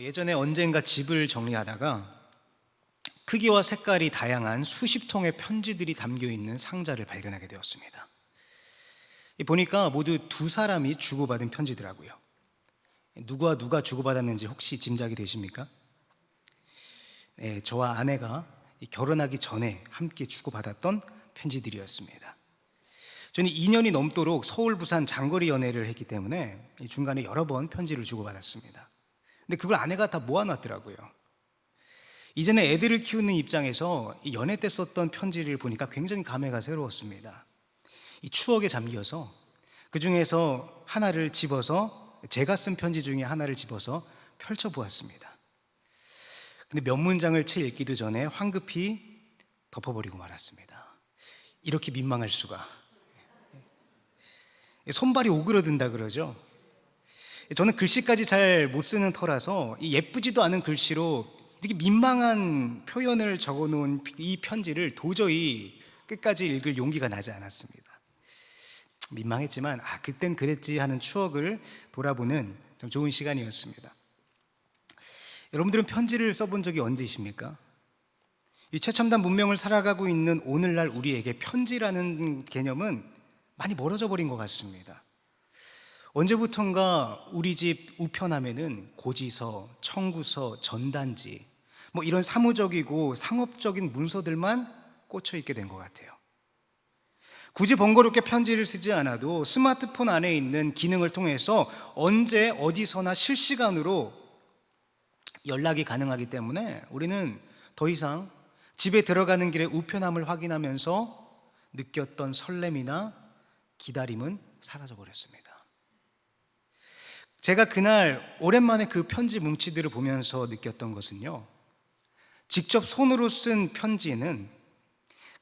예전에 언젠가 집을 정리하다가 크기와 색깔이 다양한 수십 통의 편지들이 담겨 있는 상자를 발견하게 되었습니다. 보니까 모두 두 사람이 주고받은 편지더라고요. 누구와 누가 주고받았는지 혹시 짐작이 되십니까? 네, 저와 아내가 결혼하기 전에 함께 주고받았던 편지들이었습니다. 저는 2년이 넘도록 서울, 부산 장거리 연애를 했기 때문에 중간에 여러 번 편지를 주고받았습니다. 근데 그걸 아내가 다 모아놨더라고요. 이제는 애들을 키우는 입장에서 이 연애 때 썼던 편지를 보니까 굉장히 감회가 새로웠습니다. 이 추억에 잠겨서 그 중에서 하나를 집어서, 제가 쓴 편지 중에 하나를 집어서 펼쳐보았습니다. 근데 몇 문장을 채 읽기도 전에 황급히 덮어버리고 말았습니다. 이렇게 민망할 수가. 손발이 오그러든다 그러죠. 저는 글씨까지 잘 못 쓰는 터라서 예쁘지도 않은 글씨로 이렇게 민망한 표현을 적어놓은 이 편지를 도저히 끝까지 읽을 용기가 나지 않았습니다. 민망했지만 그땐 그랬지 하는 추억을 돌아보는 참 좋은 시간이었습니다. 여러분들은 편지를 써본 적이 언제이십니까? 이 최첨단 문명을 살아가고 있는 오늘날 우리에게 편지라는 개념은 많이 멀어져 버린 것 같습니다. 언제부턴가 우리 집 우편함에는 고지서, 청구서, 전단지 이런 사무적이고 상업적인 문서들만 꽂혀 있게 된 것 같아요. 굳이 번거롭게 편지를 쓰지 않아도 스마트폰 안에 있는 기능을 통해서 언제 어디서나 실시간으로 연락이 가능하기 때문에 우리는 더 이상 집에 들어가는 길에 우편함을 확인하면서 느꼈던 설렘이나 기다림은 사라져 버렸습니다. 제가 그날 오랜만에 그 편지 뭉치들을 보면서 느꼈던 것은요, 직접 손으로 쓴 편지에는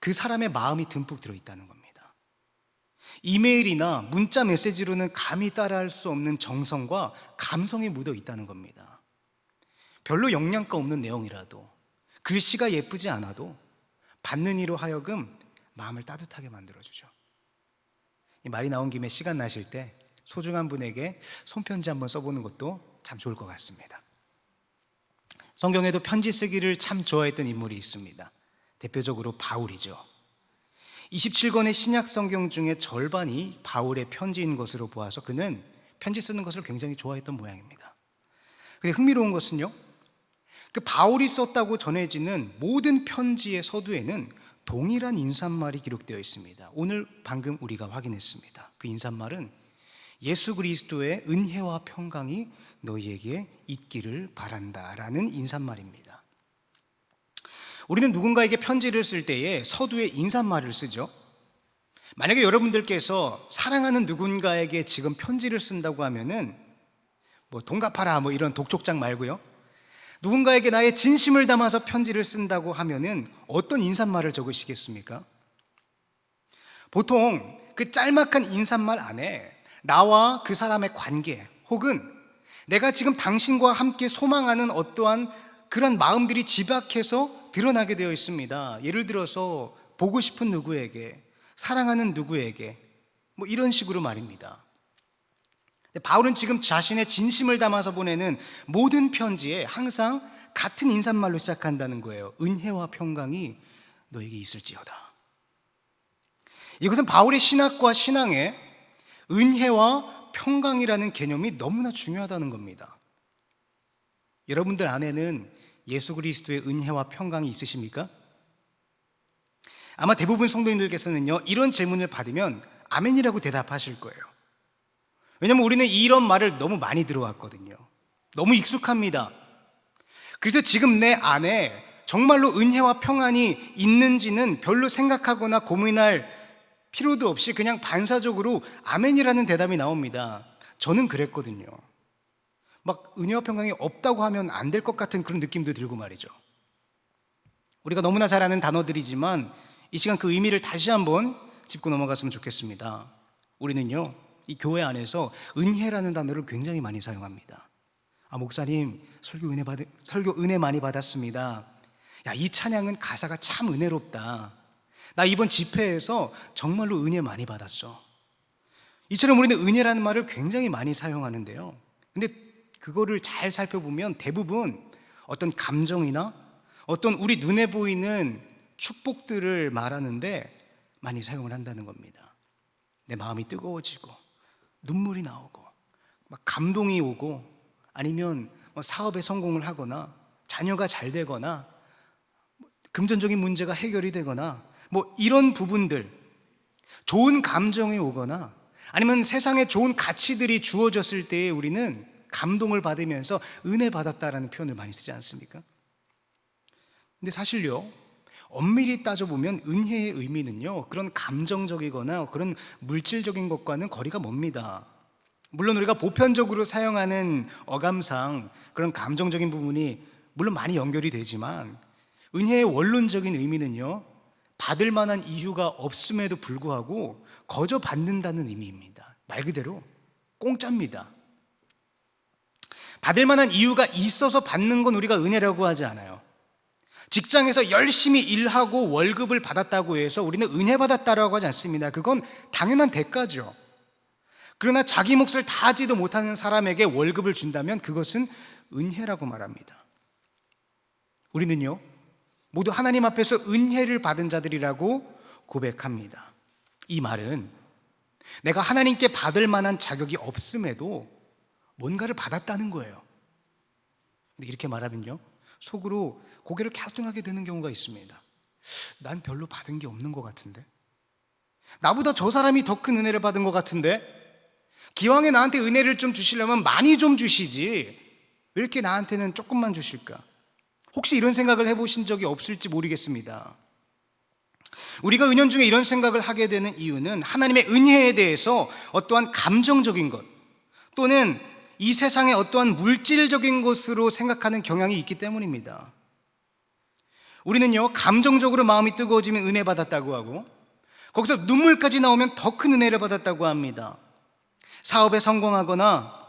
그 사람의 마음이 듬뿍 들어있다는 겁니다. 이메일이나 문자 메시지로는 감히 따라할 수 없는 정성과 감성이 묻어 있다는 겁니다. 별로 영양가 없는 내용이라도, 글씨가 예쁘지 않아도 받는 이로 하여금 마음을 따뜻하게 만들어주죠. 이 말이 나온 김에 시간 나실 때 소중한 분에게 손편지 한번 써보는 것도 참 좋을 것 같습니다. 성경에도 편지 쓰기를 참 좋아했던 인물이 있습니다. 대표적으로 바울이죠. 27권의 신약 성경 중에 절반이 바울의 편지인 것으로 보아서 그는 편지 쓰는 것을 굉장히 좋아했던 모양입니다. 근데 흥미로운 것은요, 그 바울이 썼다고 전해지는 모든 편지의 서두에는 동일한 인사말이 기록되어 있습니다. 오늘 방금 우리가 확인했습니다. 그 인사말은 예수 그리스도의 은혜와 평강이 너희에게 있기를 바란다 라는 인사말입니다. 우리는 누군가에게 편지를 쓸 때에 서두에 인사말을 쓰죠. 만약에 여러분들께서 사랑하는 누군가에게 지금 편지를 쓴다고 하면은 돈 갚아라 이런 독촉장 말고요, 누군가에게 나의 진심을 담아서 편지를 쓴다고 하면은 어떤 인사말을 적으시겠습니까? 보통 그 짤막한 인사말 안에 나와 그 사람의 관계 혹은 내가 지금 당신과 함께 소망하는 어떠한 그런 마음들이 집약해서 드러나게 되어 있습니다. 예를 들어서 보고 싶은 누구에게, 사랑하는 누구에게 이런 식으로 말입니다. 바울은 지금 자신의 진심을 담아서 보내는 모든 편지에 항상 같은 인사말로 시작한다는 거예요. 은혜와 평강이 너에게 있을지어다. 이것은 바울의 신학과 신앙에 은혜와 평강이라는 개념이 너무나 중요하다는 겁니다. 여러분들 안에는 예수 그리스도의 은혜와 평강이 있으십니까? 아마 대부분 성도님들께서는요, 이런 질문을 받으면 아멘이라고 대답하실 거예요. 왜냐하면 우리는 이런 말을 너무 많이 들어왔거든요. 너무 익숙합니다. 그래서 지금 내 안에 정말로 은혜와 평안이 있는지는 별로 생각하거나 고민할 필요도 없이 그냥 반사적으로 아멘이라는 대답이 나옵니다. 저는 그랬거든요. 은혜와 평강이 없다고 하면 안 될 것 같은 그런 느낌도 들고 말이죠. 우리가 너무나 잘 아는 단어들이지만 이 시간 그 의미를 다시 한번 짚고 넘어갔으면 좋겠습니다. 우리는요, 이 교회 안에서 은혜라는 단어를 굉장히 많이 사용합니다. 목사님 설교 은혜 많이 받았습니다. 이 찬양은 가사가 참 은혜롭다. 나 이번 집회에서 정말로 은혜 많이 받았어. 이처럼 우리는 은혜라는 말을 굉장히 많이 사용하는데요, 근데 그거를 잘 살펴보면 대부분 어떤 감정이나 어떤 우리 눈에 보이는 축복들을 말하는데 많이 사용을 한다는 겁니다. 내 마음이 뜨거워지고 눈물이 나오고 막 감동이 오고 아니면 사업에 성공을 하거나 자녀가 잘 되거나 금전적인 문제가 해결이 되거나 이런 부분들, 좋은 감정이 오거나 아니면 세상에 좋은 가치들이 주어졌을 때에 우리는 감동을 받으면서 은혜 받았다라는 표현을 많이 쓰지 않습니까? 근데 사실요, 엄밀히 따져보면 은혜의 의미는요, 그런 감정적이거나 그런 물질적인 것과는 거리가 멉니다. 물론 우리가 보편적으로 사용하는 어감상 그런 감정적인 부분이 물론 많이 연결이 되지만 은혜의 원론적인 의미는요, 받을 만한 이유가 없음에도 불구하고 거저 받는다는 의미입니다. 말 그대로 공짜입니다. 받을 만한 이유가 있어서 받는 건 우리가 은혜라고 하지 않아요. 직장에서 열심히 일하고 월급을 받았다고 해서 우리는 은혜 받았다라고 하지 않습니다. 그건 당연한 대가죠. 그러나 자기 몫을 다하지도 못하는 사람에게 월급을 준다면 그것은 은혜라고 말합니다. 우리는요, 모두 하나님 앞에서 은혜를 받은 자들이라고 고백합니다. 이 말은 내가 하나님께 받을 만한 자격이 없음에도 뭔가를 받았다는 거예요. 근데 이렇게 말하면요, 속으로 고개를 갸우뚱하게 되는 경우가 있습니다. 난 별로 받은 게 없는 것 같은데, 나보다 저 사람이 더 큰 은혜를 받은 것 같은데, 기왕에 나한테 은혜를 좀 주시려면 많이 좀 주시지 왜 이렇게 나한테는 조금만 주실까? 혹시 이런 생각을 해보신 적이 없을지 모르겠습니다. 우리가 은연중에 이런 생각을 하게 되는 이유는 하나님의 은혜에 대해서 어떠한 감정적인 것 또는 이 세상의 어떠한 물질적인 것으로 생각하는 경향이 있기 때문입니다. 우리는요, 감정적으로 마음이 뜨거워지면 은혜 받았다고 하고 거기서 눈물까지 나오면 더 큰 은혜를 받았다고 합니다. 사업에 성공하거나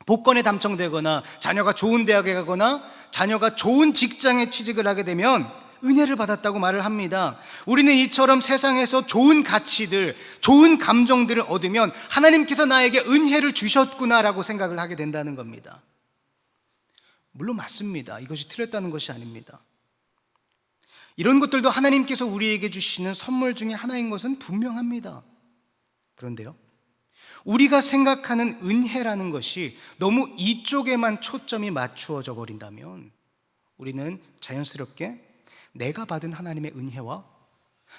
복권에 당첨되거나 자녀가 좋은 대학에 가거나 자녀가 좋은 직장에 취직을 하게 되면 은혜를 받았다고 말을 합니다. 우리는 이처럼 세상에서 좋은 가치들, 좋은 감정들을 얻으면 하나님께서 나에게 은혜를 주셨구나라고 생각을 하게 된다는 겁니다. 물론 맞습니다. 이것이 틀렸다는 것이 아닙니다. 이런 것들도 하나님께서 우리에게 주시는 선물 중에 하나인 것은 분명합니다. 그런데요, 우리가 생각하는 은혜라는 것이 너무 이쪽에만 초점이 맞추어져 버린다면 우리는 자연스럽게 내가 받은 하나님의 은혜와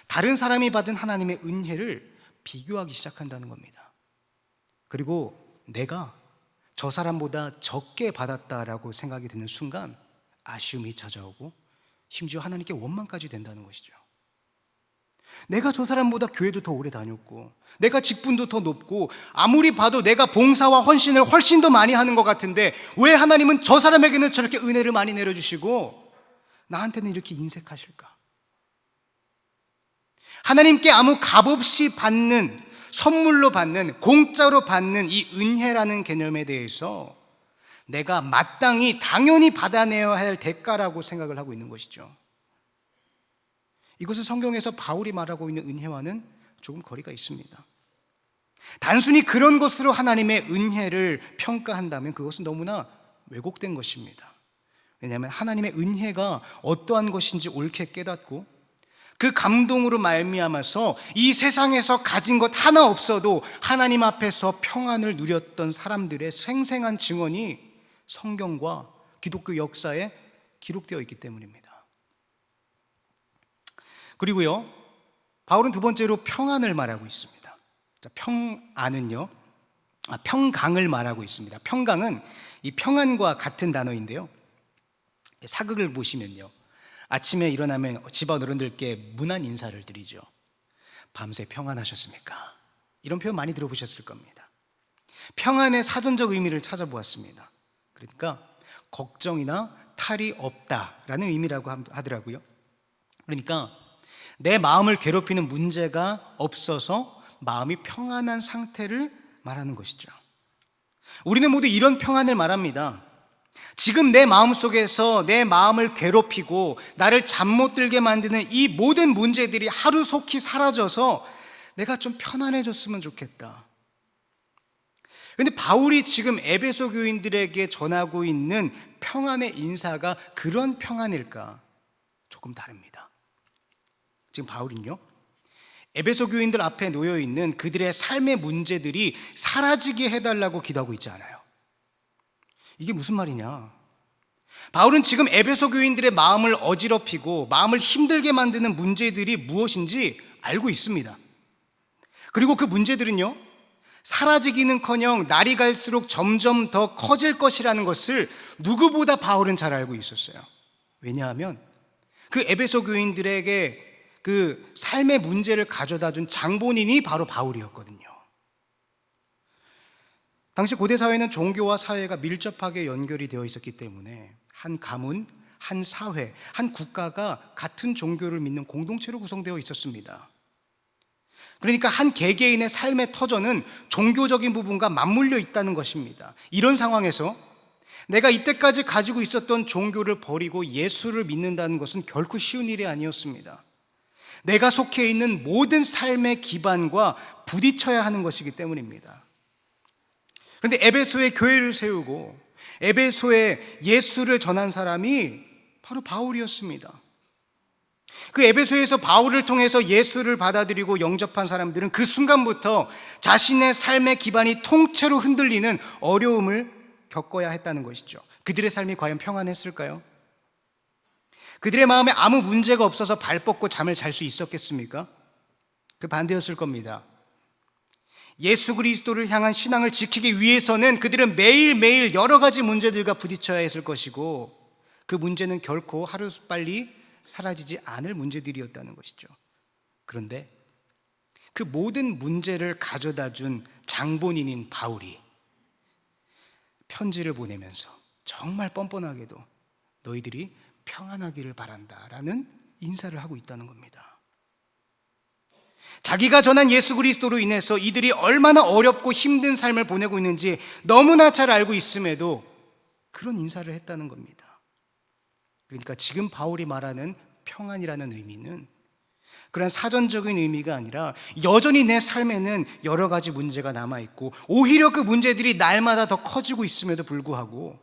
다른 사람이 받은 하나님의 은혜를 비교하기 시작한다는 겁니다. 그리고 내가 저 사람보다 적게 받았다라고 생각이 드는 순간 아쉬움이 찾아오고 심지어 하나님께 원망까지 된다는 것이죠. 내가 저 사람보다 교회도 더 오래 다녔고 내가 직분도 더 높고 아무리 봐도 내가 봉사와 헌신을 훨씬 더 많이 하는 것 같은데 왜 하나님은 저 사람에게는 저렇게 은혜를 많이 내려주시고 나한테는 이렇게 인색하실까? 하나님께 아무 값없이 받는, 선물로 받는, 공짜로 받는 이 은혜라는 개념에 대해서 내가 마땅히 당연히 받아내야 할 대가라고 생각을 하고 있는 것이죠. 이것은 성경에서 바울이 말하고 있는 은혜와는 조금 거리가 있습니다. 단순히 그런 것으로 하나님의 은혜를 평가한다면 그것은 너무나 왜곡된 것입니다. 왜냐하면 하나님의 은혜가 어떠한 것인지 옳게 깨닫고 그 감동으로 말미암아서 이 세상에서 가진 것 하나 없어도 하나님 앞에서 평안을 누렸던 사람들의 생생한 증언이 성경과 기독교 역사에 기록되어 있기 때문입니다. 그리고요, 바울은 두 번째로 평안을 말하고 있습니다. 평강을 말하고 있습니다. 평강은 이 평안과 같은 단어인데요, 사극을 보시면요, 아침에 일어나면 집안 어른들께 문안 인사를 드리죠. 밤새 평안하셨습니까? 이런 표현 많이 들어보셨을 겁니다. 평안의 사전적 의미를 찾아보았습니다. 그러니까 걱정이나 탈이 없다라는 의미라고 하더라고요. 그러니까 내 마음을 괴롭히는 문제가 없어서 마음이 평안한 상태를 말하는 것이죠. 우리는 모두 이런 평안을 말합니다. 지금 내 마음속에서 내 마음을 괴롭히고 나를 잠 못 들게 만드는 이 모든 문제들이 하루속히 사라져서 내가 좀 편안해졌으면 좋겠다. 그런데 바울이 지금 에베소 교인들에게 전하고 있는 평안의 인사가 그런 평안일까? 조금 다릅니다. 지금 바울은요, 에베소 교인들 앞에 놓여 있는 그들의 삶의 문제들이 사라지게 해달라고 기도하고 있지 않아요. 이게 무슨 말이냐? 바울은 지금 에베소 교인들의 마음을 어지럽히고 마음을 힘들게 만드는 문제들이 무엇인지 알고 있습니다. 그리고 그 문제들은요, 사라지기는커녕 날이 갈수록 점점 더 커질 것이라는 것을 누구보다 바울은 잘 알고 있었어요. 왜냐하면 그 에베소 교인들에게 그 삶의 문제를 가져다 준 장본인이 바로 바울이었거든요. 당시 고대 사회는 종교와 사회가 밀접하게 연결이 되어 있었기 때문에 한 가문, 한 사회, 한 국가가 같은 종교를 믿는 공동체로 구성되어 있었습니다. 그러니까 한 개개인의 삶의 터전은 종교적인 부분과 맞물려 있다는 것입니다. 이런 상황에서 내가 이때까지 가지고 있었던 종교를 버리고 예수를 믿는다는 것은 결코 쉬운 일이 아니었습니다. 내가 속해 있는 모든 삶의 기반과 부딪혀야 하는 것이기 때문입니다. 그런데 에베소에 교회를 세우고 에베소에 예수를 전한 사람이 바로 바울이었습니다. 그 에베소에서 바울을 통해서 예수를 받아들이고 영접한 사람들은 그 순간부터 자신의 삶의 기반이 통째로 흔들리는 어려움을 겪어야 했다는 것이죠. 그들의 삶이 과연 평안했을까요? 그들의 마음에 아무 문제가 없어서 발 뻗고 잠을 잘 수 있었겠습니까? 그 반대였을 겁니다. 예수 그리스도를 향한 신앙을 지키기 위해서는 그들은 매일매일 여러 가지 문제들과 부딪혀야 했을 것이고, 그 문제는 결코 하루빨리 사라지지 않을 문제들이었다는 것이죠. 그런데 그 모든 문제를 가져다 준 장본인인 바울이 편지를 보내면서 정말 뻔뻔하게도 너희들이 평안하기를 바란다라는 인사를 하고 있다는 겁니다. 자기가 전한 예수 그리스도로 인해서 이들이 얼마나 어렵고 힘든 삶을 보내고 있는지 너무나 잘 알고 있음에도 그런 인사를 했다는 겁니다. 그러니까 지금 바울이 말하는 평안이라는 의미는 그런 사전적인 의미가 아니라 여전히 내 삶에는 여러 가지 문제가 남아있고 오히려 그 문제들이 날마다 더 커지고 있음에도 불구하고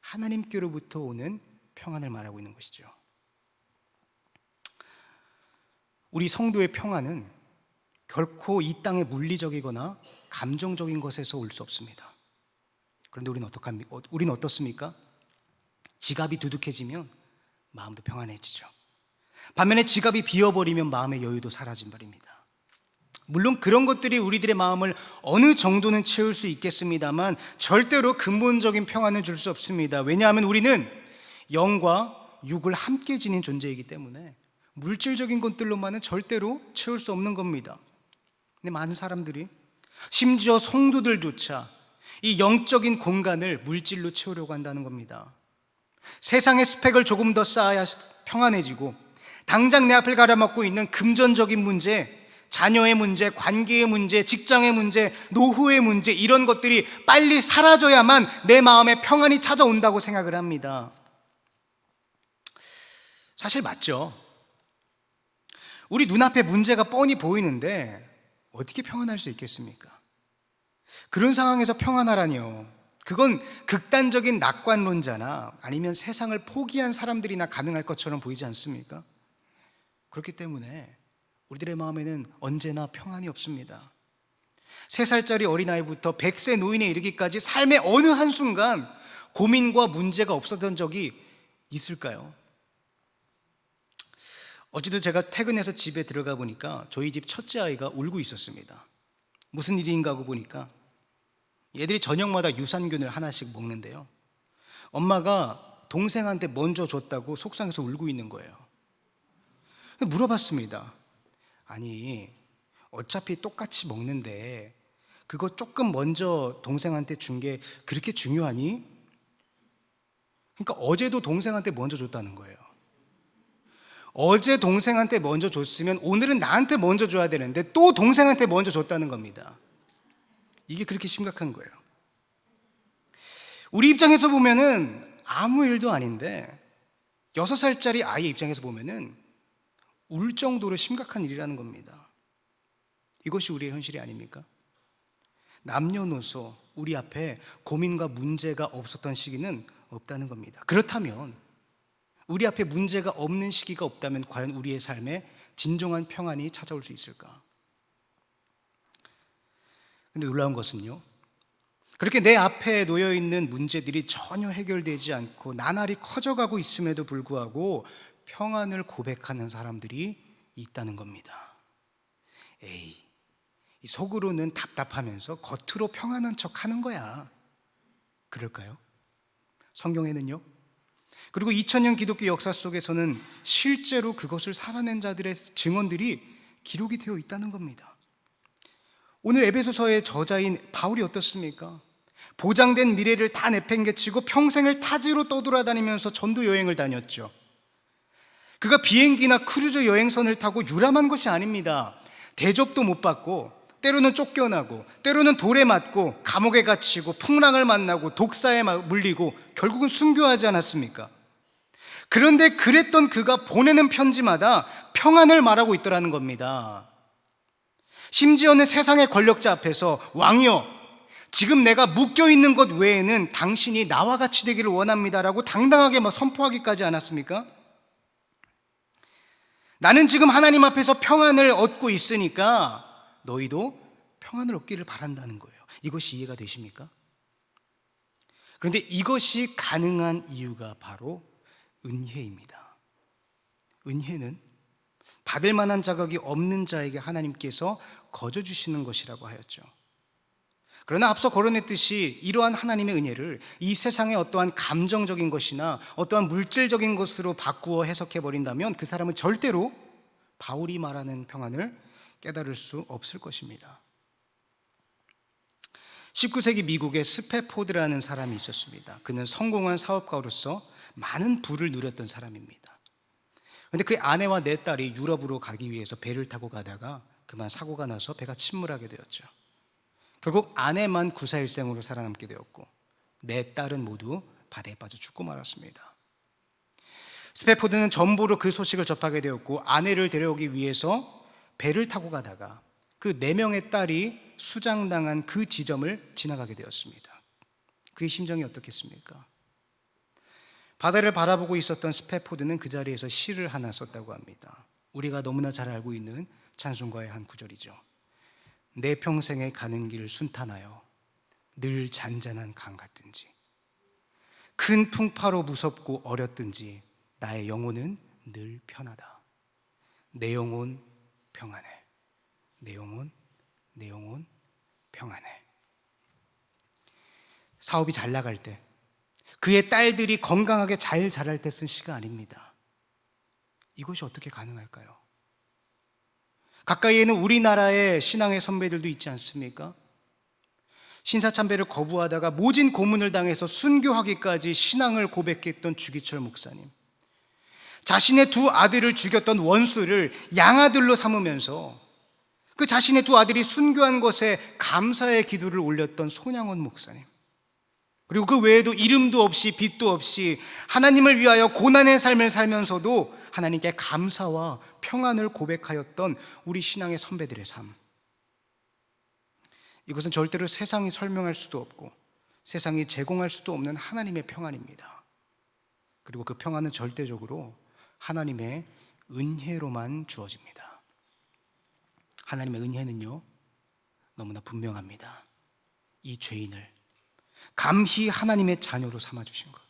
하나님께로부터 오는 평안을 말하고 있는 것이죠. 우리 성도의 평안은 결코 이 땅의 물리적이거나 감정적인 것에서 올 수 없습니다. 그런데 우리는 어떻습니까? 지갑이 두둑해지면 마음도 평안해지죠. 반면에 지갑이 비어버리면 마음의 여유도 사라진 말입니다. 물론 그런 것들이 우리들의 마음을 어느 정도는 채울 수 있겠습니다만 절대로 근본적인 평안을 줄 수 없습니다. 왜냐하면 우리는 영과 육을 함께 지닌 존재이기 때문에 물질적인 것들로만은 절대로 채울 수 없는 겁니다. 근데 많은 사람들이, 심지어 성도들조차 이 영적인 공간을 물질로 채우려고 한다는 겁니다. 세상의 스펙을 조금 더 쌓아야 평안해지고 당장 내 앞을 가려먹고 있는 금전적인 문제, 자녀의 문제, 관계의 문제, 직장의 문제, 노후의 문제, 이런 것들이 빨리 사라져야만 내 마음에 평안이 찾아온다고 생각을 합니다. 사실 맞죠. 우리 눈앞에 문제가 뻔히 보이는데 어떻게 평안할 수 있겠습니까? 그런 상황에서 평안하라니요. 그건 극단적인 낙관론자나 아니면 세상을 포기한 사람들이나 가능할 것처럼 보이지 않습니까? 그렇기 때문에 우리들의 마음에는 언제나 평안이 없습니다. 3살짜리 어린아이부터 100세 노인에 이르기까지 삶의 어느 한순간 고민과 문제가 없었던 적이 있을까요? 어제도 제가 퇴근해서 집에 들어가 보니까 저희 집 첫째 아이가 울고 있었습니다. 무슨 일인가 하고 보니까 얘들이 저녁마다 유산균을 하나씩 먹는데요, 엄마가 동생한테 먼저 줬다고 속상해서 울고 있는 거예요. 물어봤습니다. 아니, 어차피 똑같이 먹는데 그거 조금 먼저 동생한테 준 게 그렇게 중요하니? 그러니까 어제도 동생한테 먼저 줬다는 거예요. 어제 동생한테 먼저 줬으면 오늘은 나한테 먼저 줘야 되는데 또 동생한테 먼저 줬다는 겁니다. 이게 그렇게 심각한 거예요. 우리 입장에서 보면은 아무 일도 아닌데 6살짜리 아이 입장에서 보면은 울 정도로 심각한 일이라는 겁니다. 이것이 우리의 현실이 아닙니까? 남녀노소 우리 앞에 고민과 문제가 없었던 시기는 없다는 겁니다. 그렇다면 우리 앞에 문제가 없는 시기가 없다면 과연 우리의 삶에 진정한 평안이 찾아올 수 있을까? 근데 놀라운 것은요, 그렇게 내 앞에 놓여 있는 문제들이 전혀 해결되지 않고 나날이 커져가고 있음에도 불구하고 평안을 고백하는 사람들이 있다는 겁니다. 에이, 속으로는 답답하면서 겉으로 평안한 척 하는 거야. 그럴까요? 성경에는요, 그리고 2000년 기독교 역사 속에서는 실제로 그것을 살아낸 자들의 증언들이 기록이 되어 있다는 겁니다. 오늘 에베소서의 저자인 바울이 어떻습니까? 보장된 미래를 다 내팽개치고 평생을 타지로 떠돌아다니면서 전도 여행을 다녔죠. 그가 비행기나 크루즈 여행선을 타고 유람한 것이 아닙니다. 대접도 못 받고, 때로는 쫓겨나고, 때로는 돌에 맞고, 감옥에 갇히고, 풍랑을 만나고, 독사에 물리고, 결국은 순교하지 않았습니까? 그런데 그랬던 그가 보내는 편지마다 평안을 말하고 있더라는 겁니다. 심지어는 세상의 권력자 앞에서 왕이여, 지금 내가 묶여있는 것 외에는 당신이 나와 같이 되기를 원합니다라고 당당하게 선포하기까지 않았습니까? 나는 지금 하나님 앞에서 평안을 얻고 있으니까 너희도 평안을 얻기를 바란다는 거예요. 이것이 이해가 되십니까? 그런데 이것이 가능한 이유가 바로 은혜입니다. 은혜는 받을 만한 자격이 없는 자에게 하나님께서 거저 주시는 것이라고 하였죠. 그러나 앞서 거론했듯이 이러한 하나님의 은혜를 이 세상의 어떠한 감정적인 것이나 어떠한 물질적인 것으로 바꾸어 해석해버린다면 그 사람은 절대로 바울이 말하는 평안을 깨달을 수 없을 것입니다. 19세기 미국에 스패포드라는 사람이 있었습니다. 그는 성공한 사업가로서 많은 부를 누렸던 사람입니다. 그런데 그의 아내와 네 딸이 유럽으로 가기 위해서 배를 타고 가다가 그만 사고가 나서 배가 침몰하게 되었죠. 결국 아내만 구사일생으로 살아남게 되었고 네 딸은 모두 바다에 빠져 죽고 말았습니다. 스패포드는 전보로 그 소식을 접하게 되었고 아내를 데려오기 위해서 배를 타고 가다가 그 4명의 딸이 수장당한 그 지점을 지나가게 되었습니다. 그의 심정이 어떻겠습니까? 바다를 바라보고 있었던 스패포드는 그 자리에서 시를 하나 썼다고 합니다. 우리가 너무나 잘 알고 있는 찬송가의 한 구절이죠. 내 평생에 가는 길 순탄하여 늘 잔잔한 강 같든지 큰 풍파로 무섭고 어렵든지 나의 영혼은 늘 편하다. 내 영혼 평안해. 내 영혼 평안해. 사업이 잘 나갈 때, 그의 딸들이 건강하게 잘 자랄 때 쓴 시가 아닙니다. 이것이 어떻게 가능할까요? 가까이에는 우리나라의 신앙의 선배들도 있지 않습니까? 신사참배를 거부하다가 모진 고문을 당해서 순교하기까지 신앙을 고백했던 주기철 목사님, 자신의 2 아들을 죽였던 원수를 양아들로 삼으면서 그 자신의 2 아들이 순교한 것에 감사의 기도를 올렸던 손양원 목사님, 그리고 그 외에도 이름도 없이 빚도 없이 하나님을 위하여 고난의 삶을 살면서도 하나님께 감사와 평안을 고백하였던 우리 신앙의 선배들의 삶, 이것은 절대로 세상이 설명할 수도 없고 세상이 제공할 수도 없는 하나님의 평안입니다. 그리고 그 평안은 절대적으로 하나님의 은혜로만 주어집니다. 하나님의 은혜는요 너무나 분명합니다. 이 죄인을 감히 하나님의 자녀로 삼아주신 것,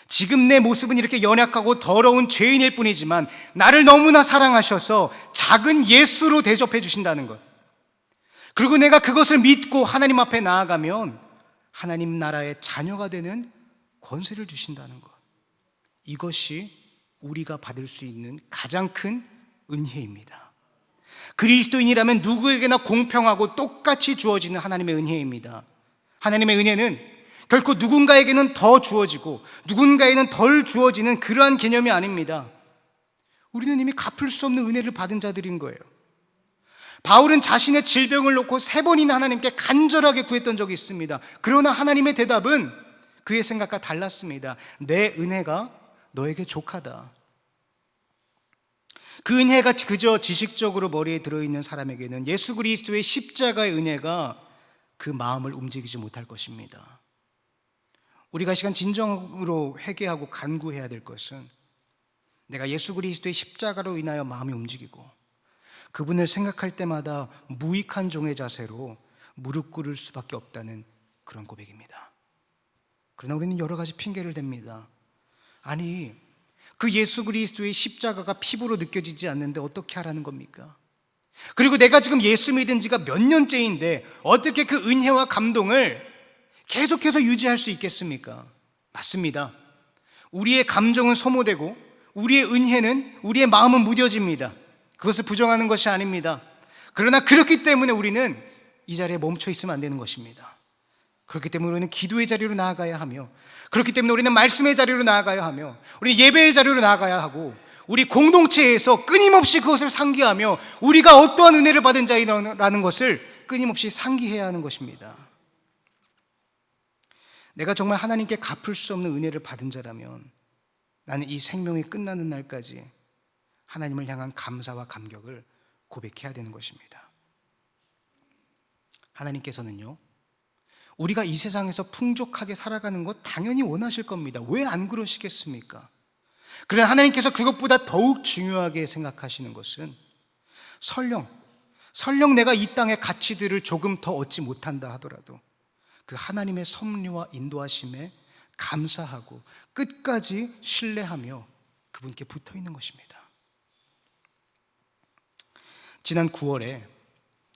지금 내 모습은 이렇게 연약하고 더러운 죄인일 뿐이지만 나를 너무나 사랑하셔서 작은 예수로 대접해 주신다는 것, 그리고 내가 그것을 믿고 하나님 앞에 나아가면 하나님 나라의 자녀가 되는 권세를 주신다는 것, 이것이 우리가 받을 수 있는 가장 큰 은혜입니다. 그리스도인이라면 누구에게나 공평하고 똑같이 주어지는 하나님의 은혜입니다. 하나님의 은혜는 결코 누군가에게는 더 주어지고 누군가에게는 덜 주어지는 그러한 개념이 아닙니다. 우리는 이미 갚을 수 없는 은혜를 받은 자들인 거예요. 바울은 자신의 질병을 놓고 3번이나 하나님께 간절하게 구했던 적이 있습니다. 그러나 하나님의 대답은 그의 생각과 달랐습니다. 내 은혜가 너에게 족하다. 그 은혜가 그저 지식적으로 머리에 들어있는 사람에게는 예수 그리스도의 십자가의 은혜가 그 마음을 움직이지 못할 것입니다. 우리가 이 시간 진정으로 회개하고 간구해야 될 것은 내가 예수 그리스도의 십자가로 인하여 마음이 움직이고 그분을 생각할 때마다 무익한 종의 자세로 무릎 꿇을 수밖에 없다는 그런 고백입니다. 그러나 우리는 여러 가지 핑계를 댑니다. 아니, 그 예수 그리스도의 십자가가 피부로 느껴지지 않는데 어떻게 하라는 겁니까? 그리고 내가 지금 예수 믿은 지가 몇 년째인데 어떻게 그 은혜와 감동을 계속해서 유지할 수 있겠습니까? 맞습니다. 우리의 감정은 소모되고 우리의 은혜는, 우리의 마음은 무뎌집니다. 그것을 부정하는 것이 아닙니다. 그러나 그렇기 때문에 우리는 이 자리에 멈춰 있으면 안 되는 것입니다. 그렇기 때문에 우리는 기도의 자리로 나아가야 하며, 그렇기 때문에 우리는 말씀의 자리로 나아가야 하며, 우리는 예배의 자리로 나아가야 하고, 우리 공동체에서 끊임없이 그것을 상기하며 우리가 어떠한 은혜를 받은 자이라는 것을 끊임없이 상기해야 하는 것입니다. 내가 정말 하나님께 갚을 수 없는 은혜를 받은 자라면 나는 이 생명이 끝나는 날까지 하나님을 향한 감사와 감격을 고백해야 되는 것입니다. 하나님께서는요, 우리가 이 세상에서 풍족하게 살아가는 것 당연히 원하실 겁니다. 왜 안 그러시겠습니까? 그러나 하나님께서 그것보다 더욱 중요하게 생각하시는 것은 설령 내가 이 땅의 가치들을 조금 더 얻지 못한다 하더라도 그 하나님의 섭리와 인도하심에 감사하고 끝까지 신뢰하며 그분께 붙어 있는 것입니다. 지난 9월에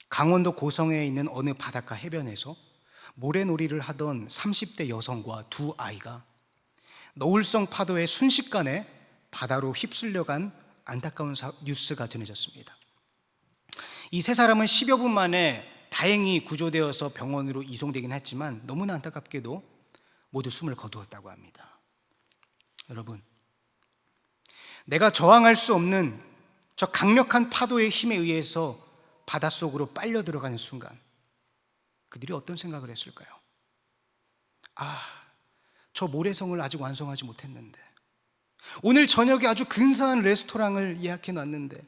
강원도 고성에 있는 어느 바닷가 해변에서 모래놀이를 하던 30대 여성과 두 아이가 노을성 파도에 순식간에 바다로 휩쓸려간 안타까운 뉴스가 전해졌습니다. 이 세 사람은 10여 분 만에 다행히 구조되어서 병원으로 이송되긴 했지만 너무나 안타깝게도 모두 숨을 거두었다고 합니다. 여러분, 내가 저항할 수 없는 저 강력한 파도의 힘에 의해서 바닷속으로 빨려 들어가는 순간 그들이 어떤 생각을 했을까요? 저 모래성을 아직 완성하지 못했는데, 오늘 저녁에 아주 근사한 레스토랑을 예약해 놨는데,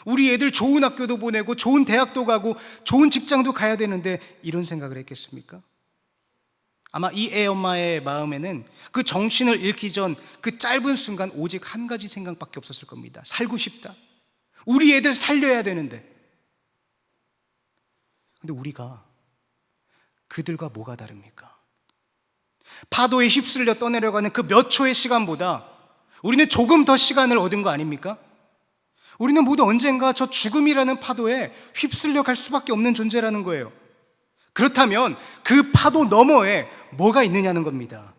우리 애들 좋은 학교도 보내고 좋은 대학도 가고 좋은 직장도 가야 되는데 이런 생각을 했겠습니까? 아마 이 애 엄마의 마음에는 그 정신을 잃기 전 그 짧은 순간 오직 한 가지 생각밖에 없었을 겁니다. 살고 싶다. 우리 애들 살려야 되는데. 근데 우리가 그들과 뭐가 다릅니까? 파도에 휩쓸려 떠내려가는 그 몇 초의 시간보다 우리는 조금 더 시간을 얻은 거 아닙니까? 우리는 모두 언젠가 저 죽음이라는 파도에 휩쓸려 갈 수밖에 없는 존재라는 거예요. 그렇다면 그 파도 너머에 뭐가 있느냐는 겁니다.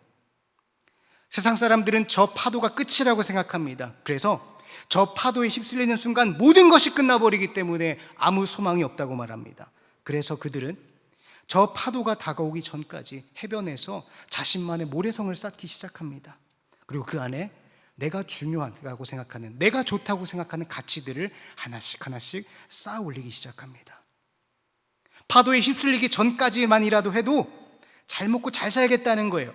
세상 사람들은 저 파도가 끝이라고 생각합니다. 그래서 저 파도에 휩쓸리는 순간 모든 것이 끝나버리기 때문에 아무 소망이 없다고 말합니다. 그래서 그들은 저 파도가 다가오기 전까지 해변에서 자신만의 모래성을 쌓기 시작합니다. 그리고 그 안에 내가 중요하다고 생각하는, 내가 좋다고 생각하는 가치들을 하나씩 쌓아 올리기 시작합니다. 파도에 휩쓸리기 전까지만이라도 해도 잘 먹고 잘 살겠다는 거예요.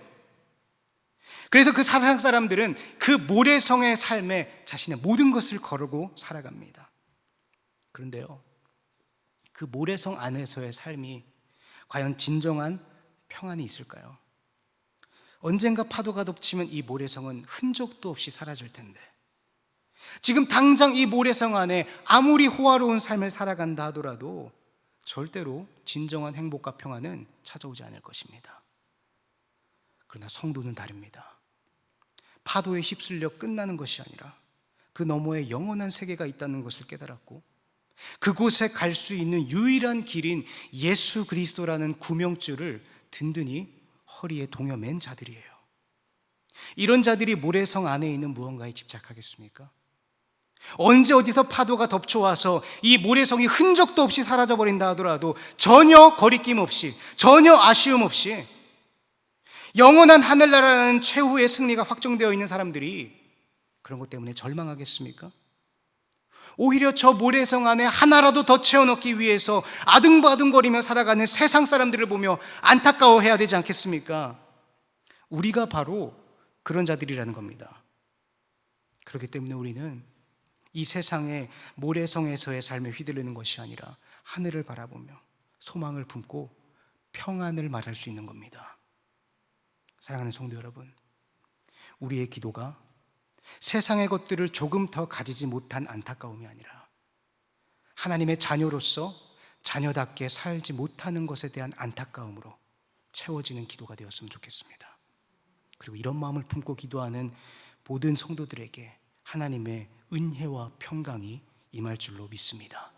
그래서 그 세상 사람들은 그 모래성의 삶에 자신의 모든 것을 거르고 살아갑니다. 그런데요, 그 모래성 안에서의 삶이 과연 진정한 평안이 있을까요? 언젠가 파도가 덮치면 이 모래성은 흔적도 없이 사라질 텐데, 지금 당장 이 모래성 안에 아무리 호화로운 삶을 살아간다 하더라도 절대로 진정한 행복과 평안은 찾아오지 않을 것입니다. 그러나 성도는 다릅니다. 파도에 휩쓸려 끝나는 것이 아니라 그 너머에 영원한 세계가 있다는 것을 깨달았고, 그곳에 갈 수 있는 유일한 길인 예수 그리스도라는 구명줄을 든든히 허리에 동여맨 자들이에요. 이런 자들이 모래성 안에 있는 무언가에 집착하겠습니까? 언제 어디서 파도가 덮쳐와서 이 모래성이 흔적도 없이 사라져버린다 하더라도 전혀 거리낌 없이, 전혀 아쉬움 없이 영원한 하늘나라라는 최후의 승리가 확정되어 있는 사람들이 그런 것 때문에 절망하겠습니까? 오히려 저 모래성 안에 하나라도 더 채워넣기 위해서 아등바등거리며 살아가는 세상 사람들을 보며 안타까워해야 되지 않겠습니까? 우리가 바로 그런 자들이라는 겁니다. 그렇기 때문에 우리는 이 세상의 모래성에서의 삶에 휘둘리는 것이 아니라 하늘을 바라보며 소망을 품고 평안을 말할 수 있는 겁니다. 사랑하는 성도 여러분, 우리의 기도가 세상의 것들을 조금 더 가지지 못한 안타까움이 아니라 하나님의 자녀로서 자녀답게 살지 못하는 것에 대한 안타까움으로 채워지는 기도가 되었으면 좋겠습니다. 그리고 이런 마음을 품고 기도하는 모든 성도들에게 하나님의 은혜와 평강이 임할 줄로 믿습니다.